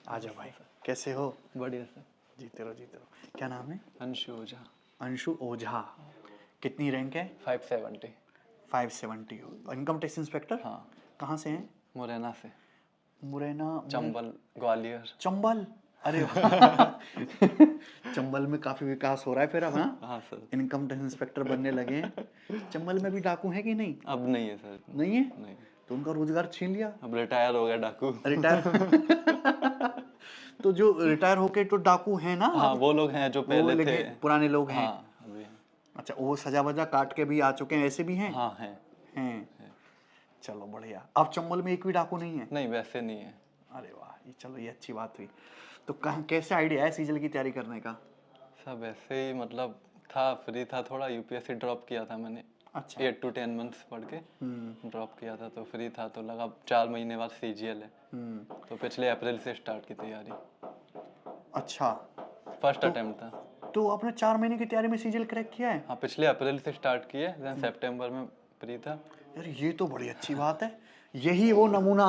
आ जाओ भाई, कैसे हो? बढ़िया सर। जीते रहो जीते रहो। क्या नाम है? अंशु ओझा। अंशु ओझा। कितनी रैंक है? 570। 570 हो। Income tax inspector? हाँ। कहाँ से हैं? मुरैना से। मुरैना? चंबल ग्वालियर। चंबल? अरे वाह। चंबल में काफी विकास हो रहा है फिर अब। हाँ, हाँ सर। इनकम टैक्स इंस्पेक्टर बनने लगे हैं। चंबल में भी डाकू है कि नहीं? अब नहीं है सर। नहीं है? नहीं। तो उनका रोजगार छीन लिया? अब रिटायर हो गया डाकू। रिटायर। तो जो रिटायर होके तो डाकू है ना हाँ अब? वो लोग हैं जो वो पहले थे। लेकिन पुराने लोग हैं। हाँ अभी हैं। अच्छा, वो सजा वजा काट के भी आ चुके हैं, ऐसे भी हैं? हाँ हैं। हैं। चलो बढ़िया। अब चंबल में एक भी डाकू नहीं है? नहीं वैसे नहीं है। अरे वाह, ये चलो ये अच्छी बात हुई। तो कहाँ कैसे आइडिया है सीजल की तैयारी करने का? सब ऐसे ही मतलब था, फ्री था थोड़ा, यूपीएससी ड्रॉप किया था मैंने। अच्छा। 8 to 10 मंथ्स पढ़ के ड्रॉप किया था, तो फ्री था तो लगा 4 महीने बाद सीजीएल है। तो पिछले अप्रैल से स्टार्ट की तैयारी। अच्छा, फर्स्ट अटेम्प्ट था। तो आपने 4 महीने की तैयारी में सीजल क्रैक किया है? हाँ पिछले अप्रैल से स्टार्ट किए, देन सितंबर में फ्री था। यार ये तो बड़ी अच्छी बात है। यही वो नमूना।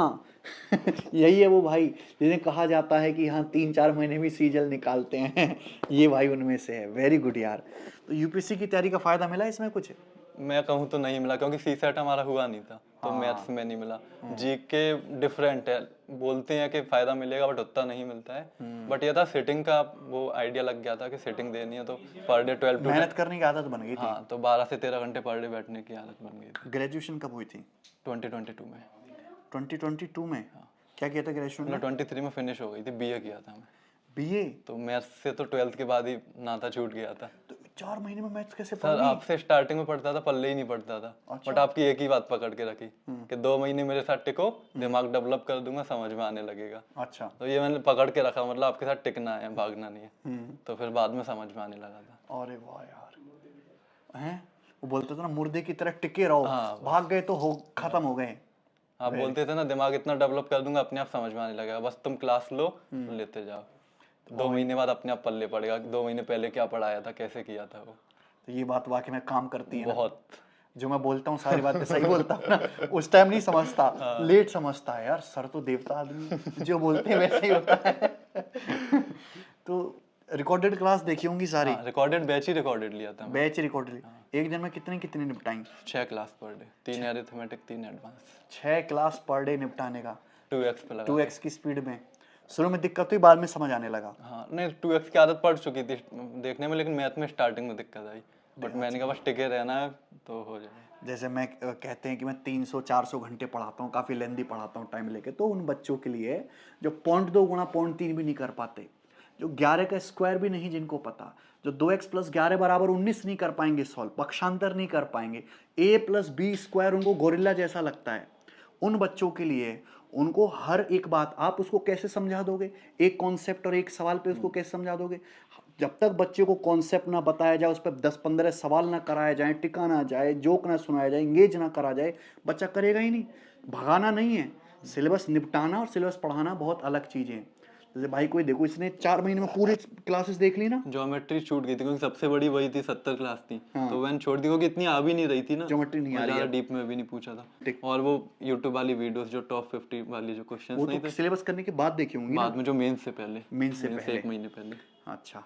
यही है वो भाई जिन्हें कहा जाता है कि हाँ 3-4 महीने में सीजल निकालते हैं। ये भाई उनमें से है। वेरी गुड यार। तो यूपीएससी की तैयारी का फायदा मिला इसमें कुछ? मैं कहूँ तो नहीं मिला, क्योंकि सीसेट हमारा हुआ नहीं था, तो मैथ्स में नहीं मिला। जीके डिफरेंट है, बोलते हैं कि फायदा मिलेगा बट उतना नहीं मिलता है। बट ये था सिटिंग का, वो आइडिया लग गया था कि सिटिंग देनी है, तो पर डे 12 to मेहनत करने की आदत बन गई थी। हाँ तो 12 से 13 घंटे पर डे बैठने की आदत बन गई थी। ग्रेजुएशन कब हुई थी? 2022 में। 2022 में? क्या किया था ग्रेजुएशन में? मतलब 23 में फिनिश हो गई थी, बीए किया था मैं। बीए? तो मैथ्स से तो 12th के बाद ही नाता छूट गया था। तो 4 महीने में मैथ्स कैसे पढ़ सर ली? आपसे स्टार्टिंग में पढ़ता था, पल्ले ही नहीं पढ़ता था। अच्छा। बट आपकी एक ही बात पकड़ के रखी कि 2 महीने मेरे साथ टिको, दिमाग डेवलप कर दूंगा, समझ में आने लगेगा। अच्छा। तो ये मैंने पकड़ के रखा, मतलब आपके साथ टिकना है, भागना नहीं है। तो फिर बाद में समझ में आने लगा था। अरे वाह यार। हैं? वो बोलते थे ना, मुर्दे की तरह टिके रहो। हाँ, भाग गए तो हो खत्म हो गए। आप बोलते थे ना दिमाग इतना डेवलप कर दूंगा अपने आप समझ में आने लगेगा, बस तुम क्लास लो, लेते जाओ। 2 महीने बाद अपने आप पल्ले पड़ेगा कि 2 महीने पहले क्या पढ़ाया था, कैसे किया था वो। तो ये बात वाकई में काम करती है ना। बहुत। जो मैं बोलता हूँ सारी बातें सही बोलता हूँ ना, उस टाइम नहीं समझता, लेट समझता है यार। सर तो देवता आदमी, जो बोलते हैं वैसे ही होता है। तो रिकॉर्डेड क्लास देखी होंगी सारी? हाँ रिकॉर्डेड बैच ही रिकॉर्डेड लिया था मैं। Batch recorded. एक दिन में कितने कितने निपटाएं? 6 class per day, 3 arithmetic 3 advance. 6 class per day निपटाने का? 2x पे लगा 2x की स्पीड में? शुरू में दिक्कत हुई, बाद में समझ आने लगा? हाँ नहीं 2x की आदत पड़ चुकी थी देखने में, लेकिन मैथ में स्टार्टिंग में दिक्कत आई। बट मैंने कहा बस टिके रहना है तो हो जाएगा। जैसे मैं कहते हैं कि मैं 300-400 घंटे पढ़ाता हूँ, काफ़ी लेंदी पढ़ाता हूँ टाइम लेके, तो उन बच्चों के लिए जो 0.2 गुणा 0.3 भी नहीं कर पाते, जो 11 का स्क्वायर भी नहीं जिनको पता, जो 2x + 11 = 19 नहीं कर पाएंगे सॉल्व, पक्षांतर नहीं कर पाएंगे, a + b स्क्वायर उनको गोरिल्ला जैसा लगता है, उन बच्चों के लिए उनको हर एक बात आप उसको कैसे समझा दोगे? एक कॉन्सेप्ट और एक सवाल पे उसको कैसे समझा दोगे? जब तक बच्चे को कॉन्सेप्ट ना बताया जाए, उस पर 10-15 सवाल ना कराया जाए, टिका ना जाए, जोक ना सुनाया जाए, इंगेज ना करा जाए, बच्चा करेगा ही नहीं। भगाना नहीं है, सिलेबस निपटाना और सिलेबस पढ़ाना बहुत अलग चीज़ें हैं। जैसे भाई कोई देखो, इसने 4 महीने में पूरी क्लासेस देख ली ना। ज्योमेट्री छूट गई थी क्योंकि सबसे बड़ी वही थी, 70 क्लास थी। तो मैंने छोड़ दी क्योंकि इतनी आ भी नहीं रही थी ना, ज्योमेट्री नहीं आ रही ज़्यादा है। डीप में भी नहीं पूछा था। और वो यूट्यूब वाली वीडियोस जो टॉप 50 वाली जो क्वेश्चंस वो नहीं तो थे, सिलेबस करने के बाद देखी होंगी ना? बाद में जो मेन से पहले, मेन से पहले। 1 महीने पहले। अच्छा,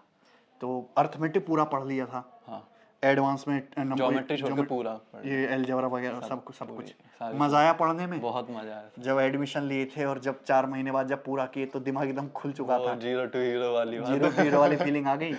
तो अर्थमेटिक पूरा पढ़ लिया था? हाँ एडवांस में ज्योमेट्री छोड़ के पूरा पढ़ ये अलजेब्रा वगैरह सब कुछ सारी मजा आया पढ़ने में? बहुत मजा आया। जब एडमिशन लिए थे और जब 4 महीने बाद जब पूरा किए तो दिमाग एकदम खुल चुका वो था? 0 to हीरो वाली बात। 0 to हीरो वाली फीलिंग आ गई?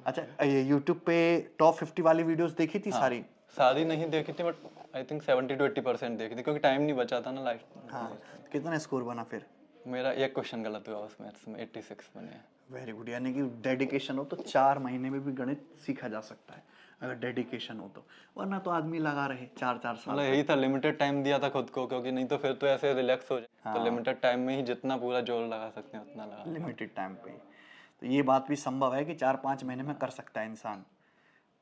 अच्छा, ये यूट्यूब पे टॉप 50 वाली वीडियोस देखी थी सारी? सारी नहीं देखी थी बट आई थिंक 70 to 80% देखी थी, क्योंकि टाइम नहीं बचा था ना लाइफ। हाँ। कितना स्कोर बना फिर? मेरा एक क्वेश्चन गलत हुआ उस मैथ्स में, 86 बने हैं। Very good. यानी कि डेडिकेशन हो तो 4 महीने में भी गणित सीखा जा सकता है, अगर डेडिकेशन हो तो। वरना तो आदमी लगा रहे 4-4 साल। मतलब यही था, लिमिटेड टाइम दिया था खुद को, क्योंकि नहीं तो फिर तो ऐसे रिलैक्स हो जाए। तो लिमिटेड टाइम में ही जितना पूरा जोर लगा सकते हैं उतना लगा। लिमिटेड टाइम पे। तो ये बात भी संभव है कि 4-5 महीने में कर सकता है इंसान।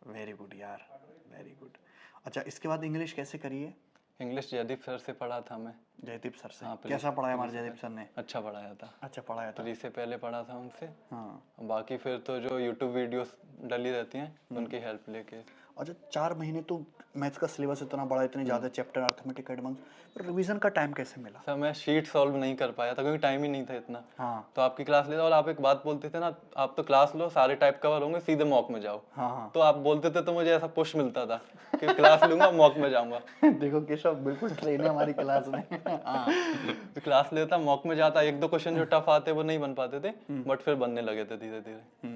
वेरी गुड यार, वेरी गुड। अच्छा, इसके बाद इंग्लिश कैसे करी है? इंग्लिश जयदीप सर से पढ़ा था मैं। जयदीप सर से? हाँ, कैसा पढ़ाया हमारे जयदीप सर ने? अच्छा पढ़ाया था। अच्छा पढ़ाया था। प्री से पहले पढ़ा था उनसे। हाँ। बाकी फिर तो जो यूट्यूब वीडियोस डली रहती हैं उनकी हेल्प लेके। अच्छा 4 महीने तो मैथ्स का सिलेबस इतना बड़ा, इतने ज़्यादा चैप्टर, अर्थमेटिक एडवांस, रिवीजन का टाइम कैसे मिला? सर मैं शीट सॉल्व नहीं कर पाया था क्योंकि टाइम ही नहीं था इतना। हाँ तो आपकी क्लास लेता और आप एक बात बोलते थे ना, आप तो क्लास लो सारे टाइप कवर होंगे सीधे मॉक में जाओ। हाँ हाँ। तो आप बोलते थे तो मुझे ऐसा पुश मिलता था कि क्लास लूंगा मॉक में जाऊंगा। देखो केशव बिल्कुल ट्रेन है हमारी क्लास में। हाँ तो क्लास लेता मॉक में जाता, एक दो क्वेश्चन जो टफ आते वो नहीं बन पाते थे बट फिर बनने लगे थे धीरे धीरे।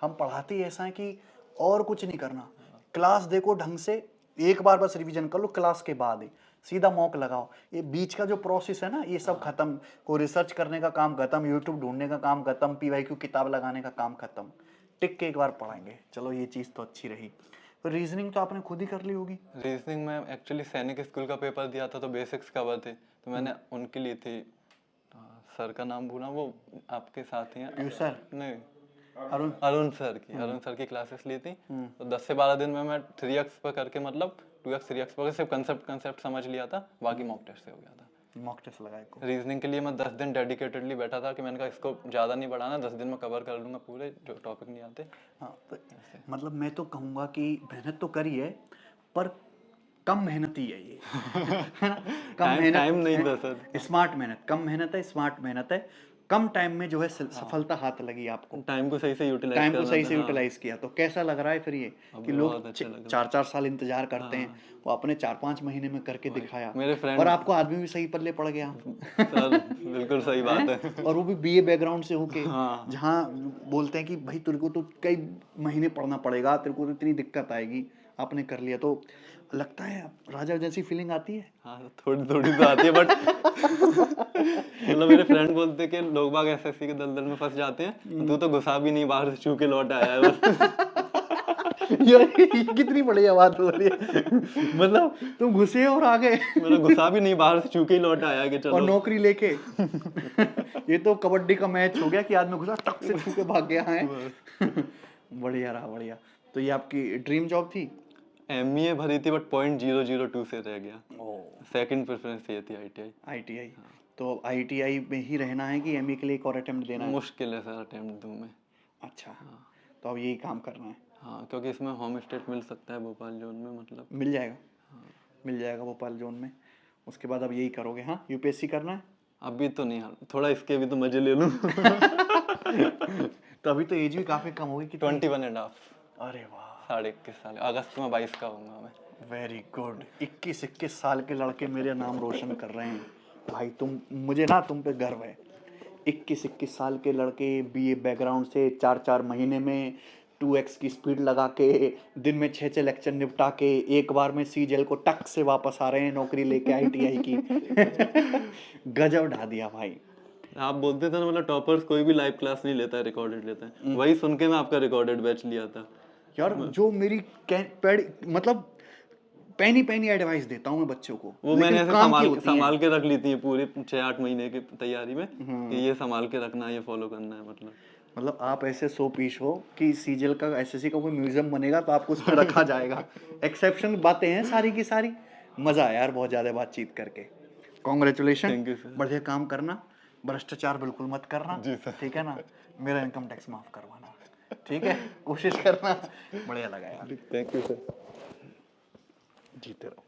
हम पढ़ाते ही ऐसा है कि और कुछ नहीं करना, क्लास देखो ढंग से, एक बार बस रिवीजन कर लो, क्लास के बाद ही सीधा मॉक लगाओ। ये बीच का जो प्रोसेस है ना ये सब खत्म, को रिसर्च करने का काम खत्म, यूट्यूब ढूंढने का काम खत्म, पीवाईक्यू किताब लगाने का काम खत्म, टिक के एक बार पढ़ाएंगे। चलो ये चीज़ तो अच्छी रही। तो रीजनिंग तो आपने खुद ही कर ली होगी? रीजनिंग में एक्चुअली सैनिक स्कूल का पेपर दिया था तो बेसिक्स कवर थे तो मैंने उनके लिए थी। सर का नाम भूला, वो आपके साथ ही हैं। पीयूष सर? नहीं, अरुण? अरुण सर की क्लासेस ली थी। तो 10 से 12 दिन में मैं 3x पर करके मतलब 2x 3x पर सिर्फ कंसेप्ट समझ लिया था, बाकी मॉक टेस्ट से हो गया था। मॉक टेस्ट लगाए को? रीजनिंग के लिए मैं 10 दिन डेडिकेटेडली बैठा था कि मैंने कहा इसको ज़्यादा नहीं बढ़ाना, 10 दिन में कवर कर लूँगा पूरे जो टॉपिक नहीं आते। हाँ तो मतलब मैं तो कहूँगा कि मेहनत तो करी है पर कम मेहनत ही है ये। है ना? कम मेहनत, टाइम नहीं था सर। स्मार्ट मेहनत, कम मेहनत है, स्मार्ट मेहनत है, कम टाइम में जो है सफलता हाथ लगी आपको। टाइम को सही से यूटिलाइज टाइम को करना सही था, से हाँ। यूटिलाइज किया। तो कैसा लग रहा है फिर ये कि बहुत लोग अच्छा लग रहा है। 4-4 साल इंतजार करते हैं, वो अपने 4-5 महीने में करके दिखाया, मेरे फ्रेंड और आपको आदमी भी सही पल्ले पड़ गया। सर बिल्कुल सही बात है। और वो भी बीए बैकग्राउंड से होके, हाँ। जहाँ बोलते हैं कि भाई तेरे को तो कई महीने पढ़ना पड़ेगा, तेरे को तो इतनी दिक्कत आएगी, आपने कर लिया। तो लगता है राजा जैसी फीलिंग आती है? हाँ थोड़ी थोड़ी तो आती है बट मतलब मेरे फ्रेंड बोलते हैं कि लोग बाग एसएससी के दलदल में फंस जाते हैं, तू तो घुसा भी नहीं, बाहर से छू के लौट आया है बस। यार ये कितनी बढ़िया बात हो रही है। मतलब तुम घुसे और आ गए मतलब घुसा भी नहीं, बाहर से छू के ही लौट आया कि और चलो। नौकरी लेके। ये तो कबड्डी का मैच हो गया कि आदमी घुसा टक से छू के भाग गया है। बढ़िया रहा, बढ़िया। तो ये आपकी ड्रीम जॉब थी? एमईए भरी थी बट 0.002 से रह गया। सेकंड प्रेफरेंस ये थी आईटीआई। आईटीआई? तो आईटीआई में ही रहना है कि एमए के लिए एक और अटेम्प्ट देना है? मुश्किल है सर अटेम्प्ट दूं मैं। अच्छा, तो अब यही काम करना है? हाँ क्योंकि इसमें होम स्टेट मिल सकता है भोपाल जोन में, मतलब मिल जाएगा? मिल जाएगा भोपाल जोन में। उसके बाद अब यही करोगे? हाँ, यूपीएससी करना है? अभी तो नहीं, थोड़ा इसके भी तो मजे ले लूं। तो अभी तो एज भी काफी कम होगी कि 21.5। अरे वाह, 21.5 साल, अगस्त में 22 का होऊंगा मैं। Very good. 21-21 साल के लड़के मेरे नाम रोशन कर रहे हैं भाई। तुम, मुझे ना तुम पे गर्व है। 21-21 साल के लड़के बीए बैकग्राउंड से 4-4 महीने में 2x की स्पीड लगा के, दिन में 6-6 लेक्चर निपटा के, एक बार में सीजेल को टक से वापस आ रहे हैं नौकरी लेके आईटीआई की। गजब ढा दिया भाई। आप बोलते थे ना मतलब टॉपर्स कोई भी लाइव क्लास नहीं लेता है, रिकॉर्डेड लेता है, वही सुन के मैं आपका रिकॉर्डेड बैच लिया था। यार जो मेरी मतलब पैनी पैनी एडवाइस देता हूँ मैं बच्चों को, वो लेकिन मैंने ऐसे काम की होती हैं। संभाल के रख ली थी पूरी 6-8 महीने की तैयारी में कि ये संभाल के रखना है, ये फॉलो करना है। मतलब आप ऐसे 100 पीस हो कि सीजीएल का, एसएससी का कोई म्यूजियम बनेगा तो आपको उस पर रखा जाएगा। एक्सेप्शन बातें हैं सारी की सारी। मजा आया यार बहुत ज्यादा बातचीत करके। Congratulation, thank you sir. बढ़िया काम करना, भ्रष्टाचार बिल्कुल मत करना, जी सर। ठीक है ना? मेरा इनकम टैक्स माफ करवाना, ठीक है? कोशिश करना। बढ़िया लगा यार। Thank you sir. जीते रहो।